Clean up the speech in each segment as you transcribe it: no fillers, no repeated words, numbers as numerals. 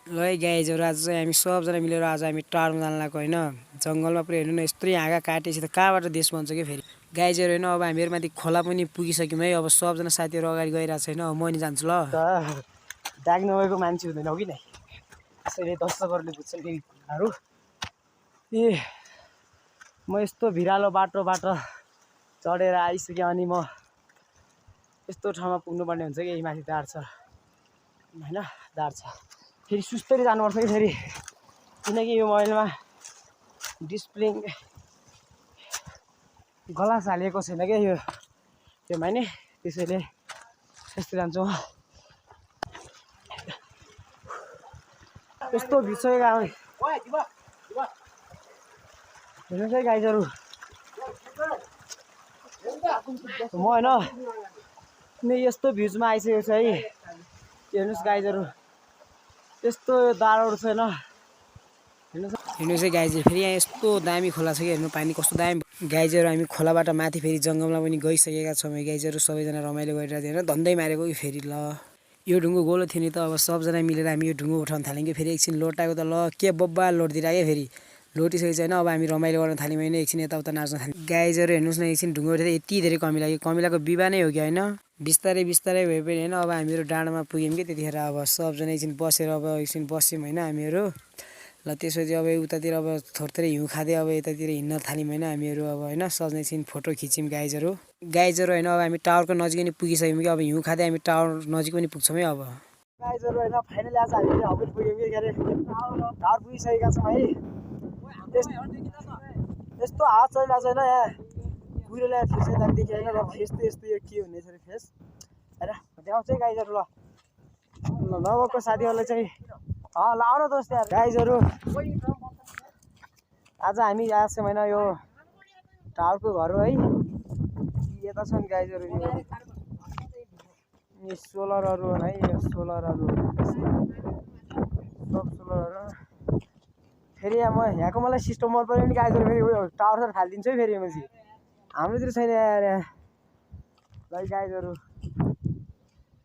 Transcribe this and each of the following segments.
ल है गाइजहरु आज चाहिँ हामी सबजना मिलेर आज हामी टारमा जान लागेको हैन जंगलमा पुरै हेर्नु न यत्रो हाँगा काटेपछि त कहाँबाट देश बन्छ के फेरि गाइजहरु हैन अब हामीहरु माथि खोला पनि पुगिसक्यौं है अब सबजना साथीहरु अगाडि गइरा छैन म नि जान्छु ल ब्याग नभएको मान्छे हुँदैन हो कि नै त्यसैले दर्शकहरुले बुझ्छन् फेरि कुराहरु ए म यस्तो भिरालो बाटोबाट चढेर आइसके अनि म यस्तो ठाउँमा पुग्नुपर्ने हुन्छ कि माथि दार छ हैन दार छ फेरि सुस्तरी जानुपर्छ कि फेरि किनकि यो मोबाइलमा डिस्प्ले ग्लास हालेको छैन के यो माने त्यसैले यस्तो जान्छु यस्तो भिड्सकेको आउने हेर्नुहोस् है गाइजहरु म हैन नि यस्तो भ्यूजमा आइसकेको छ है हेर्नुहोस् गाइजहरु यस्तो दारहरु छैन हेर्नुहोस् है गाइजहरु फेरि यहाँ यस्तो दामी खोला छ कि हेर्नु पानी कस्तो दामी गाइजहरु हामी खोलाबाट माथि फेरि जंगलमा पनि गइसकेका छौं गाइजहरु सबैजना रमाइलो गरिरहेको थियो हैन धन्दै मारेको कि फेरि ल यो ढुङ्गो गोलो थियो नि त अब सबजना मिलेर हामी यो ढुङ्गो उठाउन थाल्यौं कि फेरि एकछिन लोटाएको त ल के बब्बा लोटिदिरा के फेरि लोटिसकेको छैन अब हामी रमाइलो गर्न थाल्यौं हैन एकछिन यताउता नाच्न थाल्यौं गाइजहरु हेर्नुहोस् न एकछिन ढुङ्गो उठाउँदा यति धेरै कमी लाग्यो कमिलाको बिबा नै हो कि हैन बिस्तारै बिस्तारै भए पनि हैन अब हामीहरु डाँडामा पुग्यौं कि त्यतिखेर अब सबजना एकछिन बसेर अब एकछिन बस्यौं हैन हामीहरु ल त्यसपछि अब उतातिर अब थोरथोरै हिउँ खादै अब यतातिर हिँड्न थाल्यौं हैन हामीहरु अब हैन सबजना एकछिन फोटो खिच्यौं गाइजहरु हैन अब हामी टावरको नजिक नै पुगिसक्यौं कि अब हिउँ खादै हामी टावर नजिक पनि पुग्छौं है अब गाइजहरु हैन फाइनली आज हामी हबेल पुग्यौं कि गरे टावर पुगिसकेका छौं है यस्तो हावा चलिरहेको छैन यहाँ कुहिरोले फेस दामी देखियो हैन र फेस त यस्तो यो के हुनेछ रे फेस हैन देखाउँछ है गाइजहरु ल नभएको साथीहरुलाई चाहिँ ल आउन दोस्त यार गाइजहरु आज हामी आएको छौं हैन यो टावरको घर हो है यता छन् गाइजहरु यो सोलरहरु है यो सोलरहरु सब सोलरहरु फेरि यहाँको मलाई सिस्टम मन पर्यो नि गाइजहरु फेरि उयो टावर सर फालिदिन्छु है फेरि यसपछि हाम्रोतिर छैन यार ल गाइजहरु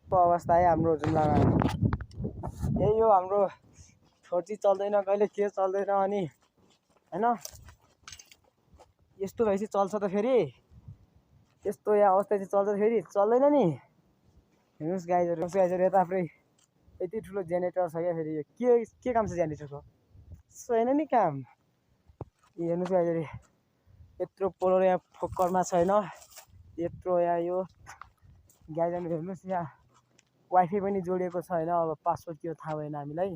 को अवस्था है हाम्रो जुम्लामा यही हो हाम्रो 4G चल्दैन कहिले के चल्दैन अनि हैन यस्तो भएपछि चल्छ त फेरि यस्तो यहाँ अवस्था चाहिँ चल्छ फेरि चल्दैन नि हेर्नुहोस् गाइजहरु यता पुरै यति ठुलो जेनेरेटर छ क्या फेरि के काम छ जेनेरेटरको छैन नि काम हेर्नुहोस् गाइजहरु यत्रो पोलर यहाँ फोक्करमा छैन यत्रो यहाँ यो गाइजहरु हेर्नुहोस् यहाँ वाइफाई पनि जोडिएको छ हैन अब पासवर्ड के हो थाहा भएन हामीलाई